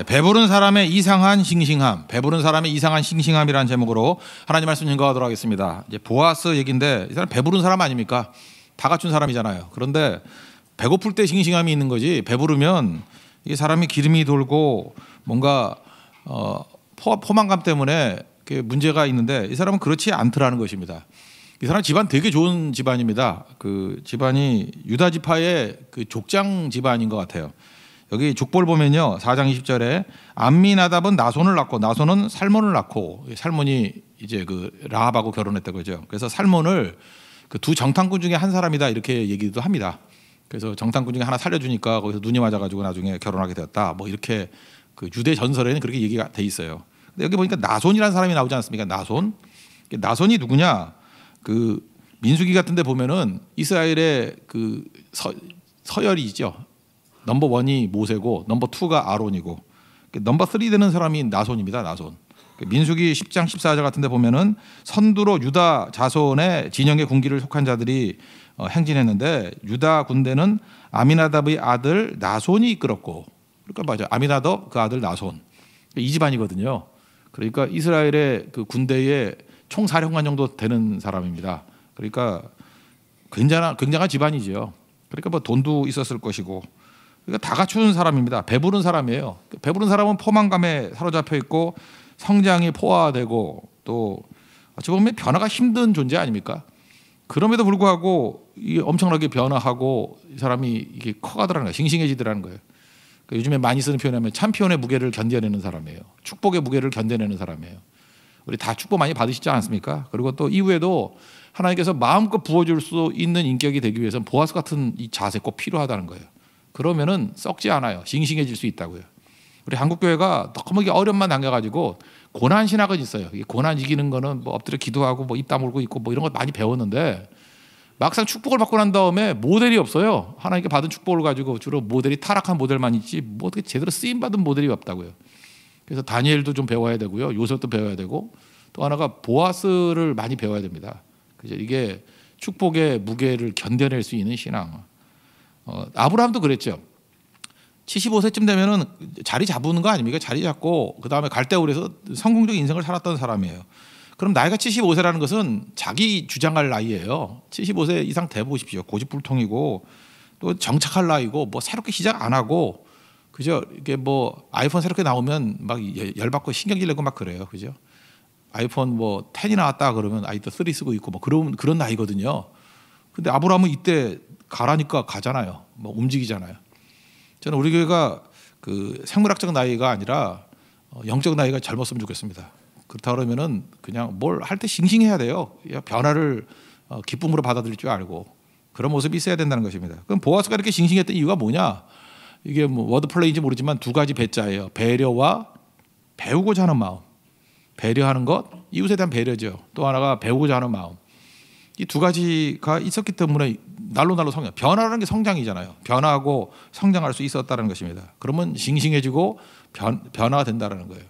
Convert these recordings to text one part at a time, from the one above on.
배부른 사람의 이상한 싱싱함, 배부른 사람의 이상한 싱싱함이라는 제목으로 하나님 말씀 증거하도록 하겠습니다. 이제 보아스 얘기인데 이 사람 배부른 사람 아닙니까? 다 갖춘 사람이잖아요. 그런데 배고플 때 싱싱함이 있는 거지, 배부르면 이 사람이 기름이 돌고 뭔가 포만감 때문에 문제가 있는데, 이 사람은 그렇지 않더라는 것입니다. 이 사람 집안 되게 좋은 집안입니다. 그 집안이 유다 지파의 그 족장 집안인 것 같아요. 여기 족보를 보면요, 4장 20절에 암미나답은 나손을 낳고 나손은 살몬을 낳고, 살몬이 이제 그 라합하고 결혼했다 그죠. 그래서 살몬을 그 두 정탐꾼 중에 한 사람이다 이렇게 얘기도 합니다. 그래서 정탐꾼 중에 하나 살려주니까 거기서 눈이 맞아가지고 나중에 결혼하게 되었다, 뭐 이렇게 그 유대 전설에는 그렇게 얘기가 돼 있어요. 근데 여기 보니까 나손이라는 사람이 나오지 않습니까? 나손이 누구냐? 그 민수기 같은데 보면은 이스라엘의 그 서열이 있죠. 넘버 1이 모세고 넘버 2가 아론이고 넘버 3 되는 사람이 나손입니다. 나손. 민수기 10장 14절 같은데 보면은 선두로 유다 자손의 진영의 군기를 속한 자들이 행진했는데, 유다 군대는 아미나답의 아들 나손이 이끌었고, 그러니까 맞아, 아미나답 그 아들 나손, 이 집안이거든요. 그러니까 이스라엘의 그 군대의 총사령관 정도 되는 사람입니다. 그러니까 굉장한 집안이죠. 그러니까 뭐 돈도 있었을 것이고, 그러니까 다 갖춘 사람입니다. 배부른 사람이에요. 배부른 사람은 포만감에 사로잡혀 있고 성장이 포화되고, 또 어찌 보면 변화가 힘든 존재 아닙니까? 그럼에도 불구하고 이게 엄청나게 변화하고 이 사람이 이게 커가더라는 거예요. 싱싱해지더라는 거예요. 그러니까 요즘에 많이 쓰는 표현하면 챔피언의 무게를 견뎌내는 사람이에요. 축복의 무게를 견뎌내는 사람이에요. 우리 다 축복 많이 받으시지 않습니까? 그리고 또 이후에도 하나님께서 마음껏 부어줄 수 있는 인격이 되기 위해서는 보아스 같은 이 자세 꼭 필요하다는 거예요. 그러면은 썩지 않아요. 싱싱해질 수 있다고요. 우리 한국교회가 너무 어려움만 당겨가지고 고난 신학은 있어요. 고난 이기는 거는 뭐 엎드려 기도하고 뭐 입 다물고 있고 뭐 이런 거 많이 배웠는데, 막상 축복을 받고 난 다음에 모델이 없어요. 하나님께 받은 축복을 가지고 주로 모델이 타락한 모델만 있지 뭐 어떻게 제대로 쓰임 받은 모델이 없다고요. 그래서 다니엘도 좀 배워야 되고요, 요셉도 배워야 되고, 또 하나가 보아스를 많이 배워야 됩니다. 그죠? 이게 축복의 무게를 견뎌낼 수 있는 신앙. 아브라함도 그랬죠. 75세쯤 되면은 자리 잡는 거 아닙니까? 자리 잡고 그 다음에 갈대우르에서 성공적인 인생을 살았던 사람이에요. 그럼 나이가 75세라는 것은 자기 주장할 나이예요. 75세 이상 돼 보십시오. 고집불통이고 또 정착할 나이고, 뭐 새롭게 시작 안 하고, 그죠? 이게 뭐 아이폰 새롭게 나오면 막 열받고 신경질 내고 막 그래요. 그죠? 아이폰 뭐 10이 나왔다 그러면 아이도 3 쓰고 있고 뭐 그런 나이거든요. 근데 아브라함은 이때 가라니까 가잖아요. 뭐 움직이잖아요. 저는 우리 교회가 그 생물학적 나이가 아니라 영적 나이가 젊었으면 좋겠습니다. 그렇다 그러면은 그냥 뭘 할 때 싱싱해야 돼요. 변화를 기쁨으로 받아들일 줄 알고 그런 모습이 있어야 된다는 것입니다. 그럼 보아스가 이렇게 싱싱했던 이유가 뭐냐? 이게 뭐 워드플레이인지 모르지만 두 가지 배자예요. 배려와 배우고자 하는 마음. 배려하는 것, 이웃에 대한 배려죠. 또 하나가 배우고자 하는 마음. 이 두 가지가 있었기 때문에 날로 성장. 변화라는 게 성장이잖아요. 변화하고 성장할 수 있었다는 것입니다. 그러면 싱싱해지고 변화가 된다는 거예요.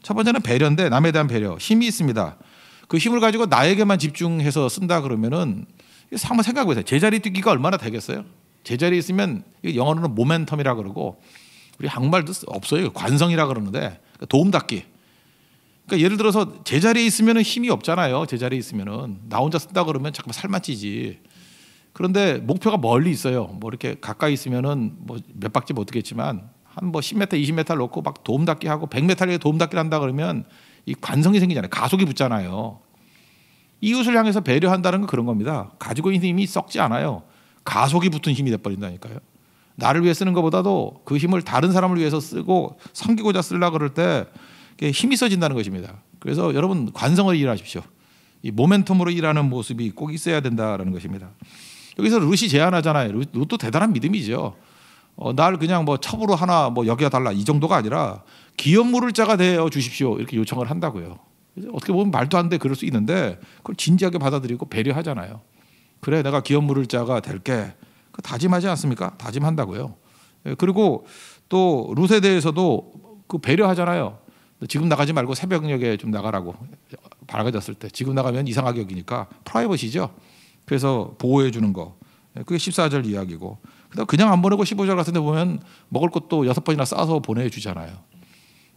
첫 번째는 배려인데, 남에 대한 배려. 힘이 있습니다. 그 힘을 가지고 나에게만 집중해서 쓴다 그러면은 한번 생각해 보세요. 제자리 뛰기가 얼마나 되겠어요? 제자리에 있으면, 영어로는 모멘텀이라 그러고, 우리 한국말도 없어요. 관성이라 그러는데, 도움닫기. 그러니까 예를 들어서 제자리에 있으면 힘이 없잖아요. 제자리에 있으면은 나 혼자 쓴다 그러면 잠깐 살만 찌지. 그런데 목표가 멀리 있어요. 뭐 이렇게 가까이 있으면은 뭐 몇 박지 못 뛰겠지만 한 뭐 10m, 20m 놓고 막 도움닫기 하고 100m에 도움닫기를 한다 그러면 이 관성이 생기잖아요. 가속이 붙잖아요. 이웃을 향해서 배려한다는 건 그런 겁니다. 가지고 있는 힘이 썩지 않아요. 가속이 붙은 힘이 돼버린다니까요. 나를 위해 쓰는 것보다도 그 힘을 다른 사람을 위해서 쓰고 섬기고자 쓰려고 그럴 때 힘이 써진다는 것입니다. 그래서 여러분 관성을 일하십시오. 이 모멘텀으로 일하는 모습이 꼭 있어야 된다는 것입니다. 여기서 룻이 제안하잖아요. 룻도 대단한 믿음이죠. 날 그냥 뭐 첩으로 하나 뭐 여겨달라 이 정도가 아니라 기업 물을 자가 되어 주십시오 이렇게 요청을 한다고요. 어떻게 보면 말도 안 돼 그럴 수 있는데 그걸 진지하게 받아들이고 배려하잖아요. 그래 내가 기업 물을 자가 될게, 다짐하지 않습니까? 다짐한다고요. 그리고 또 룻에 대해서도 그 배려하잖아요. 지금 나가지 말고 새벽녘에 좀 나가라고, 밝아졌을 때. 지금 나가면 이상하게 여기니까 프라이버시죠. 그래서 보호해 주는 거. 그게 14절 이야기고, 그냥 안 보내고 15절 같은 데 보면 먹을 것도 6번이나 싸서 보내주잖아요.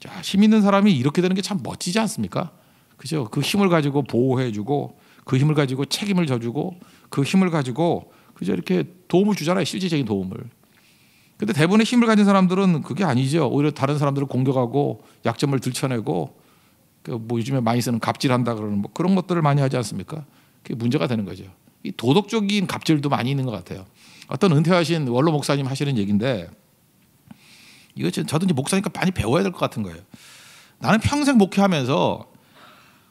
야, 힘 있는 사람이 이렇게 되는 게 참 멋지지 않습니까? 그죠? 그 힘을 가지고 보호해주고 그 힘을 가지고 책임을 져주고 그 힘을 가지고 그죠? 이렇게 도움을 주잖아요. 실질적인 도움을. 근데 대부분의 힘을 가진 사람들은 그게 아니죠. 오히려 다른 사람들을 공격하고 약점을 들춰내고 뭐 요즘에 많이 쓰는 갑질한다 그러는 뭐 그런 것들을 많이 하지 않습니까? 그게 문제가 되는 거죠. 이 도덕적인 갑질도 많이 있는 것 같아요. 어떤 은퇴하신 원로 목사님 하시는 얘기인데 이거 저도 이제 목사니까 많이 배워야 될 것 같은 거예요. 나는 평생 목회하면서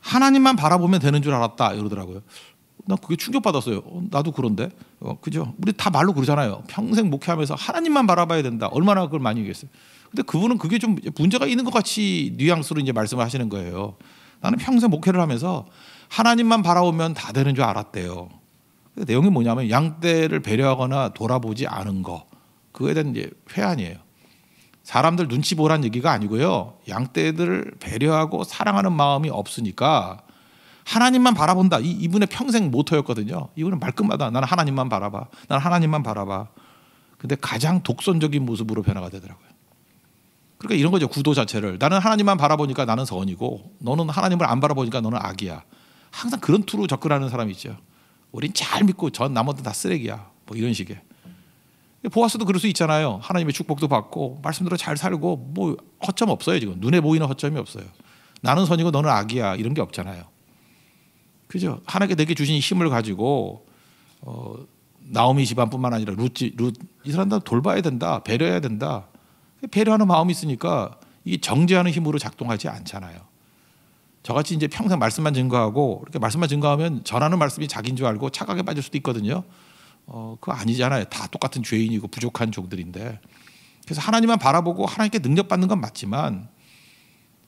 하나님만 바라보면 되는 줄 알았다 이러더라고요. 나 그게 충격받았어요. 나도 그런데 그죠? 우리 다 말로 그러잖아요. 평생 목회하면서 하나님만 바라봐야 된다. 얼마나 그걸 많이 얘기했어요. 근데 그분은 그게 좀 문제가 있는 것 같이 뉘앙스로 이제 말씀을 하시는 거예요. 나는 평생 목회를 하면서 하나님만 바라보면 다 되는 줄 알았대요. 내용이 뭐냐면 양떼를 배려하거나 돌아보지 않은 거. 그거에 대한 이제 회한이에요. 사람들 눈치 보란 얘기가 아니고요. 양떼들을 배려하고 사랑하는 마음이 없으니까 하나님만 바라본다. 이분의 평생 모토였거든요. 이분은 말끝마다 나는 하나님만 바라봐. 나는 하나님만 바라봐. 근데 가장 독선적인 모습으로 변화가 되더라고요. 그러니까 이런 거죠. 구도 자체를. 나는 하나님만 바라보니까 나는 선이고 너는 하나님을 안 바라보니까 너는 악이야. 항상 그런 투로 접근하는 사람이 있죠. 우린 잘 믿고 전 나머지는 다 쓰레기야. 뭐 이런 식의. 보아스도 그럴 수 있잖아요. 하나님의 축복도 받고 말씀대로 잘 살고 뭐 허점 없어요. 지금 눈에 보이는 허점이 없어요. 나는 선이고 너는 악이야. 이런 게 없잖아요. 그죠? 하나님께 내게 주신 힘을 가지고 나오미 집안뿐만 아니라 룻 이 사람들 돌봐야 된다. 배려해야 된다. 배려하는 마음이 있으니까 이게 정죄하는 힘으로 작동하지 않잖아요. 저같이 이제 평생 말씀만 증거하고 이렇게 말씀만 증거하면 전하는 말씀이 자기인 줄 알고 착각에 빠질 수도 있거든요. 그거 아니잖아요. 다 똑같은 죄인이고 부족한 종들인데. 그래서 하나님만 바라보고 하나님께 능력받는 건 맞지만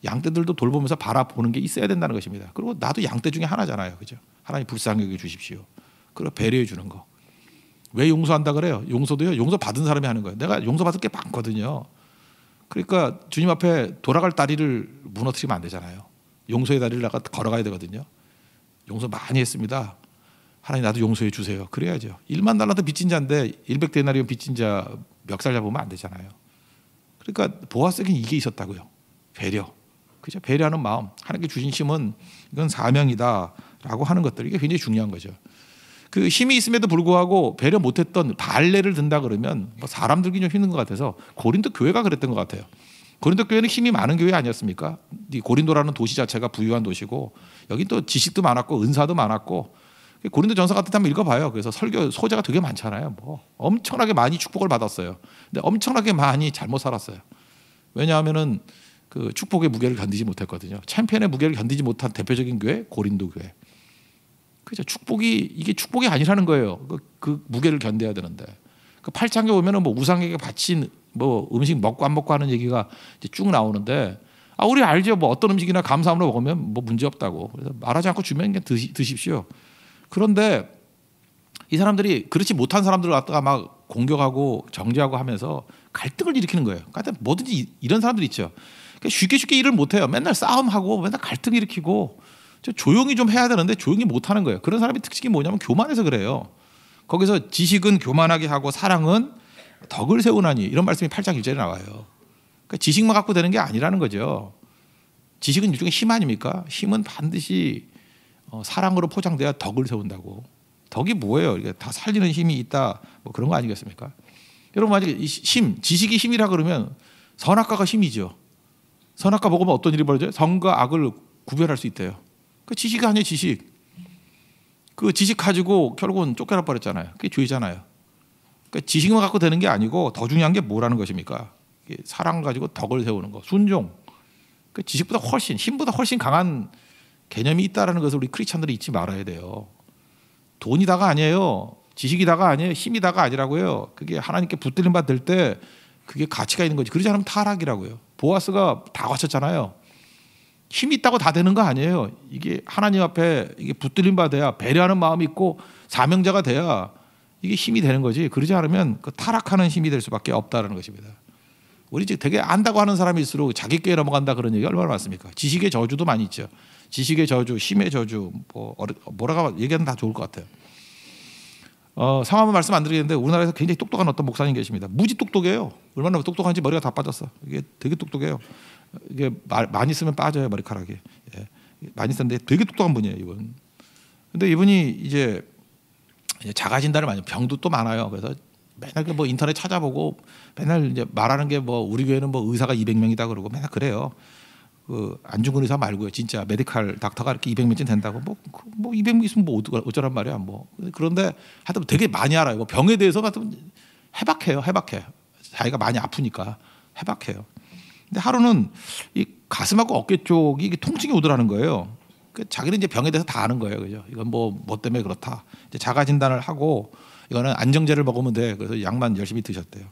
양떼들도 돌보면서 바라보는 게 있어야 된다는 것입니다. 그리고 나도 양떼 중에 하나잖아요. 그죠? 하나님 불쌍히 여겨 주십시오. 그리고 배려해 주는 거. 왜 용서한다 그래요? 용서도요. 용서 받은 사람이 하는 거예요. 내가 용서받을 게 많거든요. 그러니까 주님 앞에 돌아갈 다리를 무너뜨리면 안 되잖아요. 용서의 다리를 나가 걸어가야 되거든요. 용서 많이 했습니다. 하나님 나도 용서해 주세요. 그래야죠. 1만 달란트 빚진 자인데 100데나리온 빚진 자 멱살 잡으면 안 되잖아요. 그러니까 보아스에게 이게 있었다고요. 배려. 그죠? 배려하는 마음. 하나님께 주신 힘은 이건 사명이다라고 하는 것들. 이게 굉장히 중요한 거죠. 그 힘이 있음에도 불구하고 배려 못했던 발레를 든다 그러면 뭐 사람 들기 좀 힘든 것 같아서 고린도 교회가 그랬던 것 같아요. 고린도 교회는 힘이 많은 교회 아니었습니까? 이 고린도라는 도시 자체가 부유한 도시고 여기 또 지식도 많았고 은사도 많았고 고린도 전서 같은 데 한번 읽어봐요. 그래서 설교 소재가 되게 많잖아요. 뭐 엄청나게 많이 축복을 받았어요. 근데 엄청나게 많이 잘못 살았어요. 왜냐하면은 그 축복의 무게를 견디지 못했거든요. 챔피언의 무게를 견디지 못한 대표적인 교회 고린도 교회. 그죠? 이게 축복이 아니라는 거예요. 그 무게를 견뎌야 되는데. 그 8장에 보면은 뭐 우상에게 바친 뭐 음식 먹고 안 먹고 하는 얘기가 이제 쭉 나오는데 우리 알죠. 뭐 어떤 음식이나 감사함으로 먹으면 뭐 문제 없다고. 그래서 말하지 않고 주면 그냥 드십시오. 그런데 이 사람들이 그렇지 못한 사람들을 갖다가 막 공격하고 정죄하고 하면서 갈등을 일으키는 거예요. 그러니까 뭐든지 이런 사람들 있죠. 그러니까 쉽게 일을 못 해요. 맨날 싸움하고 맨날 갈등 일으키고 조용히 좀 해야 되는데 조용히 못 하는 거예요. 그런 사람의 특징이 뭐냐면 교만해서 그래요. 거기서 지식은 교만하게 하고 사랑은 덕을 세우나니 이런 말씀이 8장 1절에 나와요. 그러니까 지식만 갖고 되는 게 아니라는 거죠. 지식은 일종의 힘 아닙니까? 힘은 반드시 사랑으로 포장돼야 덕을 세운다고. 덕이 뭐예요? 이게 다 살리는 힘이 있다. 뭐 그런 거 아니겠습니까? 여러분 만약에 지식이 힘이라 그러면 선악과가 힘이죠. 선악과 먹으면 어떤 일이 벌어져요? 선과 악을 구별할 수 있대요. 그 지식이 아니에요, 지식. 그 지식 가지고 결국은 쫓겨나 버렸잖아요. 그게 죄잖아요. 그러니까 지식만 갖고 되는 게 아니고 더 중요한 게 뭐라는 것입니까? 사랑 가지고 덕을 세우는 거, 순종. 그 지식보다 힘보다 훨씬 강한 개념이 있다라는 것을 우리 크리스찬들이 잊지 말아야 돼요. 돈이 다가 아니에요. 지식이 다가 아니에요. 힘이 다가 아니라고요. 그게 하나님께 붙들림 받을 때 그게 가치가 있는 거지. 그러지 않으면 타락이라고요. 보아스가 다 갖췄잖아요. 힘이 있다고 다 되는 거 아니에요. 이게 하나님 앞에 이게 붙들림 받아야 배려하는 마음이 있고 사명자가 돼야 이게 힘이 되는 거지. 그러지 않으면 그 타락하는 힘이 될 수밖에 없다는 것입니다. 우리 지금 되게 안다고 하는 사람일수록 자기 꾀에 넘어간다 그런 얘기 얼마나 많습니까? 지식의 저주도 많이 있죠. 지식의 저주, 힘의 저주, 뭐라고 얘기하면 다 좋을 것 같아요. 상황은 말씀 안 드리겠는데 우리나라에서 굉장히 똑똑한 어떤 목사님 계십니다. 무지 똑똑해요. 얼마나 똑똑한지 머리가 다 빠졌어. 이게 되게 똑똑해요. 이게 많이 쓰면 빠져요 머리카락이. 예. 많이 쓰는데 되게 똑똑한 분이에요 이분. 근데 이분이 이제 자가 진단을 많이 병도 또 많아요. 그래서 맨날 뭐 인터넷 찾아보고 맨날 이제 말하는 게 뭐 우리 교회는 뭐 의사가 200명이다 그러고 맨날 그래요. 그 안중근 의사 말고요. 진짜 메디칼 닥터가 이렇게 200명쯤 된다고 뭐 200명 있으면 뭐 어쩌란 말이야 뭐. 그런데 하여튼 되게 많이 알아요. 뭐 병에 대해서 하여튼 해박해요. 자기가 많이 아프니까 해박해요. 근데 하루는 이 가슴하고 어깨 쪽이 통증이 오더라는 거예요. 자기는 이제 병에 대해서 다 아는 거예요. 그죠? 이건 뭐 때문에 그렇다. 이제 자가 진단을 하고 이거는 안정제를 먹으면 돼. 그래서 약만 열심히 드셨대요.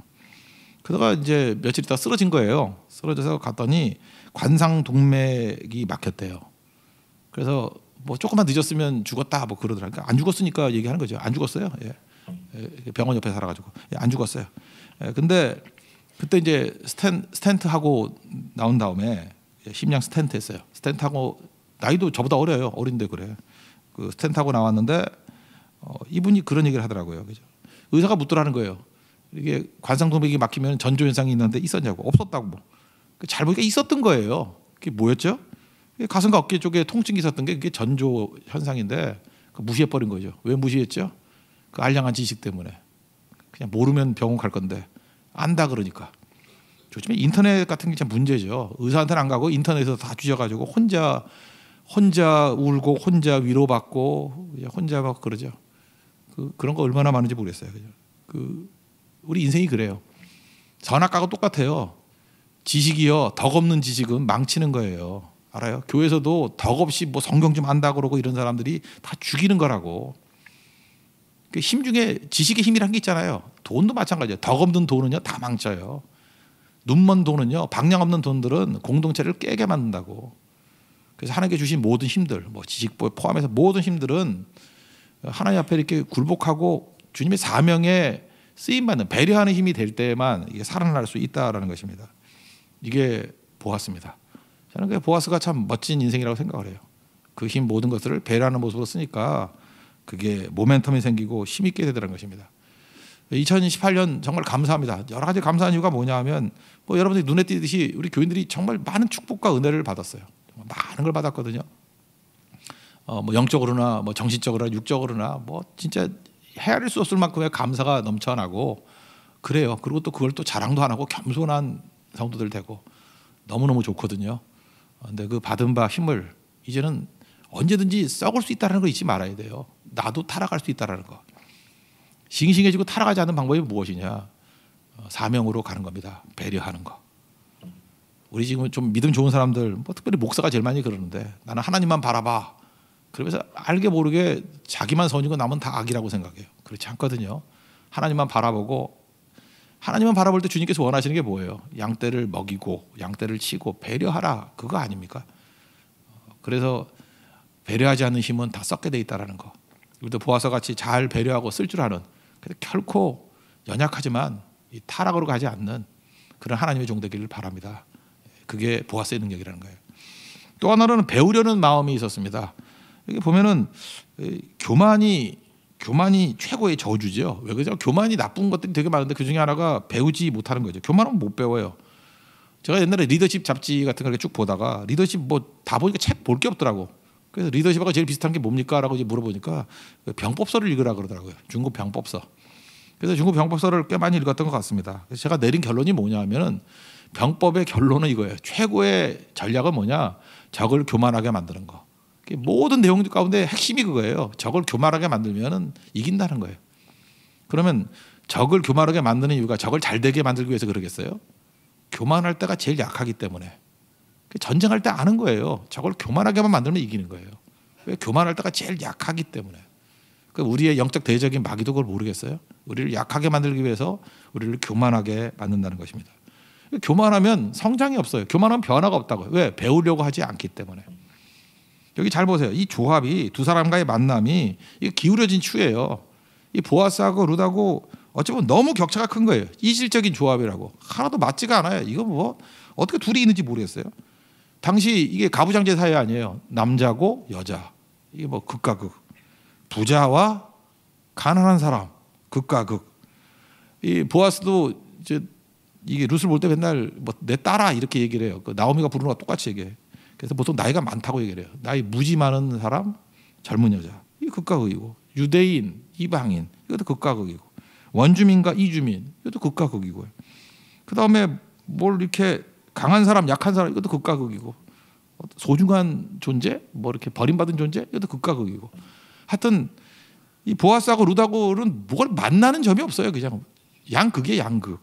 그러다가 이제 며칠 있다 쓰러진 거예요. 쓰러져서 갔더니 관상동맥이 막혔대요. 그래서 뭐 조금만 늦었으면 죽었다 뭐 그러더라고요. 그러니까 안 죽었으니까 얘기하는 거죠. 안 죽었어요. 예. 병원 옆에 살아가지고 안 죽었어요. 근데 그때 이제 스텐트 하고 나온 다음에 심장 스텐트 했어요. 스텐트 하고 나이도 저보다 어려요. 어린데 그래. 그 스텐트 하고 나왔는데 이분이 그런 얘기를 하더라고요. 그죠? 의사가 묻더라는 거예요. 이게 관상동맥이 막히면 전조 현상이 있는데 있었냐고. 없었다고. 잘 보니까 있었던 거예요. 그게 뭐였죠? 가슴과 어깨 쪽에 통증이 있었던 게 그게 전조 현상인데 무시해버린 거죠. 왜 무시했죠? 그 알량한 지식 때문에. 그냥 모르면 병원 갈 건데 안다 그러니까. 요즘에 인터넷 같은 게 참 문제죠. 의사한테는 안 가고 인터넷에서 다 뒤져가지고 혼자 울고 혼자 위로받고 혼자 막 그러죠. 그런 거 얼마나 많은지 모르겠어요. 그죠? 우리 인생이 그래요. 선악과하고 똑같아요. 지식이요, 덕 없는 지식은 망치는 거예요. 알아요? 교회에서도 덕 없이 뭐 성경 좀 안다 그러고 이런 사람들이 다 죽이는 거라고. 그 힘 중에 지식의 힘이란 게 있잖아요. 돈도 마찬가지예요. 덕 없는 돈은요 다 망쳐요. 눈먼 돈은요, 방향 없는 돈들은 공동체를 깨게 만든다고. 그래서 하나님께 주신 모든 힘들, 뭐 지식 포함해서 모든 힘들은 하나님 앞에 이렇게 굴복하고 주님의 사명에 쓰임받는 배려하는 힘이 될 때만 이게 살아날 수 있다라는 것입니다. 이게 보아스입니다. 저는 그 보아스가 참 멋진 인생이라고 생각을 해요. 그 힘 모든 것들을 배려하는 모습으로 쓰니까 그게 모멘텀이 생기고 힘이 있게 되더라는 것입니다. 2018년 정말 감사합니다. 여러 가지 감사한 이유가 뭐냐 하면 뭐 여러분들이 눈에 띄듯이 우리 교인들이 정말 많은 축복과 은혜를 받았어요. 많은 걸 받았거든요. 뭐 영적으로나 뭐 정신적으로나 육적으로나 뭐 진짜 헤아릴 수 없을 만큼의 감사가 넘쳐나고 그래요. 그리고 또 그걸 또 자랑도 안 하고 겸손한 성도들 되고 너무너무 좋거든요. 근데 그 받은 바 힘을 이제는 언제든지 썩을 수 있다는 걸 잊지 말아야 돼요. 나도 타락할 수 있다는 거. 싱싱해지고 타락하지 않는 방법이 무엇이냐? 사명으로 가는 겁니다. 배려하는 거. 우리 지금 좀 믿음 좋은 사람들, 뭐 특별히 목사가 제일 많이 그러는데 나는 하나님만 바라봐. 그러면서 알게 모르게 자기만 선이고 남은 다 악이라고 생각해요. 그렇지 않거든요. 하나님만 바라보고 하나님만 바라볼 때 주님께서 원하시는 게 뭐예요? 양떼를 먹이고 양떼를 치고 배려하라. 그거 아닙니까? 그래서 배려하지 않는 힘은 다 썩게 돼 있다라는 거. 우리도 보아서 같이 잘 배려하고 쓸 줄 아는, 결코 연약하지만 이 타락으로 가지 않는 그런 하나님의 종되기를 바랍니다. 그게 보아스의 능력이라는 거예요. 또 하나는 배우려는 마음이 있었습니다. 여기 보면은 교만이 최고의 저주죠. 왜 그러죠? 교만이 나쁜 것들이 되게 많은데 그 중에 하나가 배우지 못하는 거죠. 교만은 못 배워요. 제가 옛날에 리더십 잡지 같은 걸 쭉 보다가 리더십 뭐 다 보니까 책 볼 게 없더라고. 그래서 리더십하고 제일 비슷한 게 뭡니까? 라고 이제 물어보니까 병법서를 읽으라 그러더라고요. 중국 병법서. 그래서 중국 병법서를 꽤 많이 읽었던 것 같습니다. 그래서 제가 내린 결론이 뭐냐 하면은 병법의 결론은 이거예요. 최고의 전략은 뭐냐? 적을 교만하게 만드는 거. 모든 내용들 가운데 핵심이 그거예요. 적을 교만하게 만들면은 이긴다는 거예요. 그러면 적을 교만하게 만드는 이유가 적을 잘 되게 만들기 위해서 그러겠어요? 교만할 때가 제일 약하기 때문에. 전쟁할 때 아는 거예요. 적을 교만하게만 만들면 이기는 거예요. 왜? 교만할 때가 제일 약하기 때문에. 우리의 영적 대적인 마귀도 그걸 모르겠어요? 우리를 약하게 만들기 위해서 우리를 교만하게 만든다는 것입니다. 교만하면 성장이 없어요. 교만하면 변화가 없다고요. 왜? 배우려고 하지 않기 때문에. 여기 잘 보세요. 이 조합이 두 사람과의 만남이 이게 기울어진 추예요. 이 보아스하고 룻하고 어찌 보면 너무 격차가 큰 거예요. 이질적인 조합이라고. 하나도 맞지가 않아요. 이거 뭐 어떻게 둘이 있는지 모르겠어요. 당시 이게 가부장제 사회 아니에요. 남자고 여자. 이게 뭐 극과 극. 부자와 가난한 사람. 극과 극. 이 보아스도 이제 이게 룻을 볼 때 맨날 뭐 내 딸아 이렇게 얘기를 해요. 그 나오미가 부르는 거랑 똑같이 얘기해. 그래서 보통 나이가 많다고 얘기를 해요. 나이 무지 많은 사람, 젊은 여자. 이게 극과 극이고, 유대인, 이방인 이것도 극과 극이고, 원주민과 이주민 이것도 극과 극이고요. 그 다음에 뭘 이렇게 강한 사람, 약한 사람 이것도 극과 극이고, 소중한 존재, 뭐 이렇게 버림받은 존재 이것도 극과 극이고. 하여튼 이 보아스하고 룻하고는 뭘 만나는 점이 없어요. 그냥 양극이에요, 양극.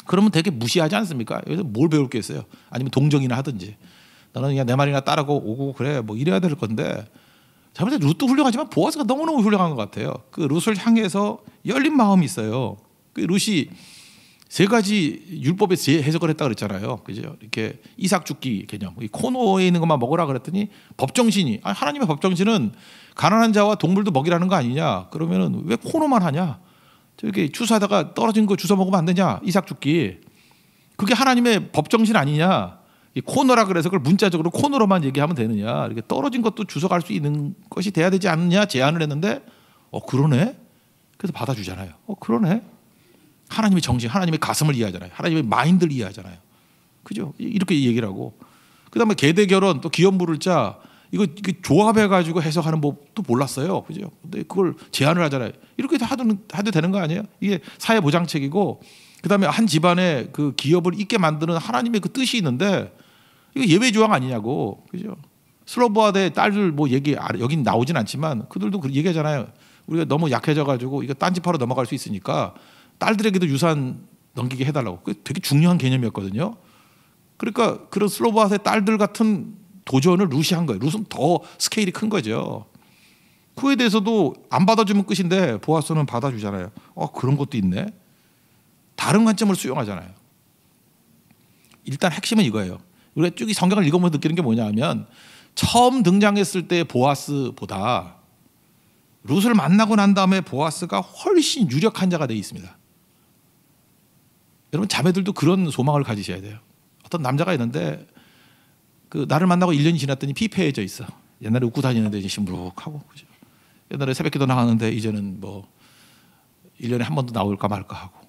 그러면 되게 무시하지 않습니까? 여기서 뭘 배울 게 있어요? 아니면 동정이나 하든지. 너는 그냥 내 말이나 따르고 오고 그래 뭐 이래야 될 건데, 자, 룻도 훌륭하지만 보아스가 너무너무 훌륭한 것 같아요. 그 룻을 향해서 열린 마음이 있어요. 그 룻이 세 가지 율법의 해석을 했다 그랬잖아요. 그죠? 이렇게 이삭 죽기 개념, 이 코너에 있는 것만 먹으라 그랬더니 법정신이, 아니, 하나님의 법정신은 가난한 자와 동물도 먹이라는 거 아니냐? 그러면은 왜 코너만 하냐? 저렇게 추수하다가 떨어진 거 주워 먹으면 안 되냐? 이삭 죽기. 그게 하나님의 법정신 아니냐? 이 코너라 그래서 그걸 문자적으로 코너로만 얘기하면 되느냐? 이렇게 떨어진 것도 주워갈 수 있는 것이 돼야 되지 않느냐? 제안을 했는데, 그러네? 그래서 받아주잖아요. 그러네? 하나님의 정신, 하나님의 가슴을 이해하잖아요. 하나님의 마인드를 이해하잖아요. 그죠? 이렇게 얘기를 하고. 그 다음에 계대 결혼, 또 기업 물을 자, 이거 조합해가지고 해석하는 법도 몰랐어요. 그죠? 근데 그걸 제안을 하잖아요. 이렇게 해도 되는 거 아니에요? 이게 사회보장책이고, 그 다음에 한 집안에 그 기업을 있게 만드는 하나님의 그 뜻이 있는데, 이거 예외조항 아니냐고. 그죠? 슬로보아대 딸들 뭐 여긴 나오진 않지만 그들도 얘기하잖아요. 우리가 너무 약해져가지고 이거 딴짓하러 넘어갈 수 있으니까 딸들에게도 유산 넘기게 해달라고. 그게 되게 중요한 개념이었거든요. 그러니까 그런 슬로보아대 딸들 같은 도전을 룻이 한 거예요. 룻은 더 스케일이 큰 거죠. 그에 대해서도 안 받아주면 끝인데 보아스는 받아주잖아요. 그런 것도 있네. 다른 관점을 수용하잖아요. 일단 핵심은 이거예요. 우리가 쭉 이 성경을 읽으면서 느끼는 게 뭐냐 하면, 처음 등장했을 때 보아스보다 룻을 만나고 난 다음에 보아스가 훨씬 유력한 자가 되어 있습니다. 여러분, 자매들도 그런 소망을 가지셔야 돼요. 어떤 남자가 있는데 그 나를 만나고 1년이 지났더니 피폐해져 있어. 옛날에 웃고 다니는데 이제 시무룩하고, 그죠? 옛날에 새벽기도 나가는데 이제는 뭐 1년에 한 번도 나올까 말까 하고,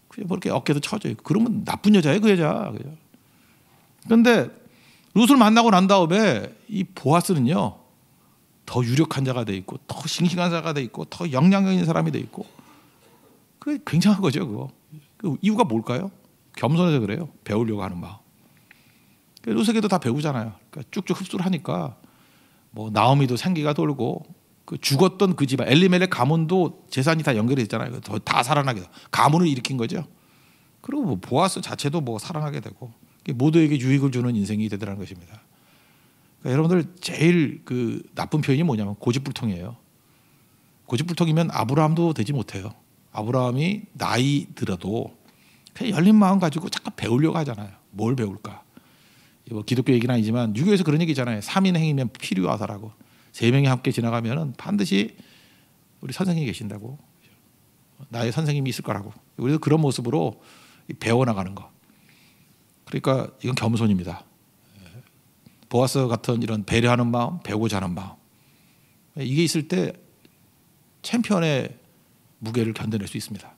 그냥 뭐 이렇게 어깨도 처져 있고. 그러면 나쁜 여자예요, 그 여자. 그죠? 그런데 룻을 만나고 난 다음에 이 보아스는요, 더 유력한 자가 돼 있고, 더 싱싱한 자가 돼 있고, 더 영향력 있는 사람이 돼 있고, 그게 굉장한 거죠. 그거. 그 이유가 뭘까요? 겸손해서 그래요. 배우려고 하는 마음. 룻에게도 다 배우잖아요. 그러니까 쭉쭉 흡수를 하니까 뭐 나오미도 생기가 돌고, 그 죽었던 그 집안 엘리멜렉 가문도 재산이 다 연결이 됐잖아요. 다 살아나게, 가문을 일으킨 거죠. 그리고 뭐 보아스 자체도 뭐 살아나게 되고, 모두에게 유익을 주는 인생이 되더라는 것입니다. 그러니까 여러분들 제일 그 나쁜 표현이 뭐냐면 고집불통이에요. 고집불통이면 아브라함도 되지 못해요. 아브라함이 나이 들어도 그냥 열린 마음 가지고 잠깐 배우려고 하잖아요. 뭘 배울까? 뭐 기독교 얘기는 아니지만 유교에서 그런 얘기 있잖아요. 3인 행위면 필요하다라고. 3명이 함께 지나가면 반드시 우리 선생님이 계신다고. 나의 선생님이 있을 거라고. 우리도 그런 모습으로 배워나가는 거. 그러니까 이건 겸손입니다. 보아스 같은 이런 배려하는 마음, 배우고자 하는 마음, 이게 있을 때 챔피언의 무게를 견뎌낼 수 있습니다.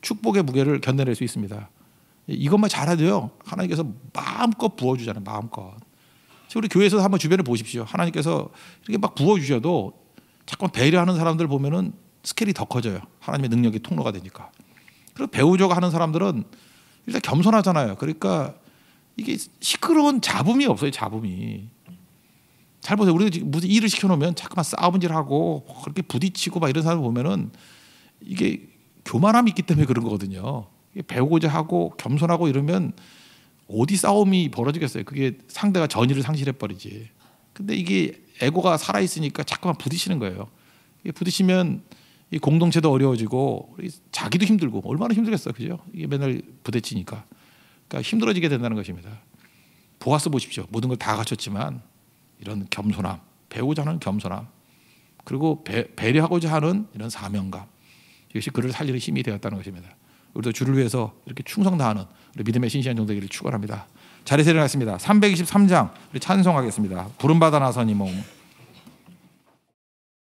축복의 무게를 견뎌낼 수 있습니다. 이것만 잘해도요, 하나님께서 마음껏 부어주잖아요. 마음껏. 우리 교회에서 한번 주변에 보십시오. 하나님께서 이렇게 막 부어주셔도 자꾸 배려하는 사람들 보면은 스케일이 더 커져요. 하나님의 능력이 통로가 되니까. 그리고 배우려고 하는 사람들은 일단 겸손하잖아요. 그러니까 이게 시끄러운 잡음이 없어요. 잡음이. 잘 보세요. 우리가 무슨 일을 시켜놓으면 자꾸만 싸움질하고 그렇게 부딪히고 막 이런 사람을 보면은 이게 교만함이 있기 때문에 그런 거거든요. 배우고자 하고 겸손하고 이러면 어디 싸움이 벌어지겠어요. 그게 상대가 전의를 상실해버리지. 근데 이게 에고가 살아있으니까 자꾸만 부딪히는 거예요. 부딪히면 이 공동체도 어려워지고 자기도 힘들고, 얼마나 힘들겠어요. 그죠? 이게 맨날 부딪히니까. 그러니까 힘들어지게 된다는 것입니다. 보아스 보십시오. 모든 걸 다 갖췄지만 이런 겸손함, 배우자 하는 겸손함, 그리고 배려하고자 하는 이런 사명감, 이것이 그를 살리는 힘이 되었다는 것입니다. 우리도 주를 위해서 이렇게 충성 다하는 우리 믿음의 신실한 종들 되기를 축원합니다. 자리에서 일어났습니다. 323장 우리 찬송하겠습니다. 부름받아 나서니 몸.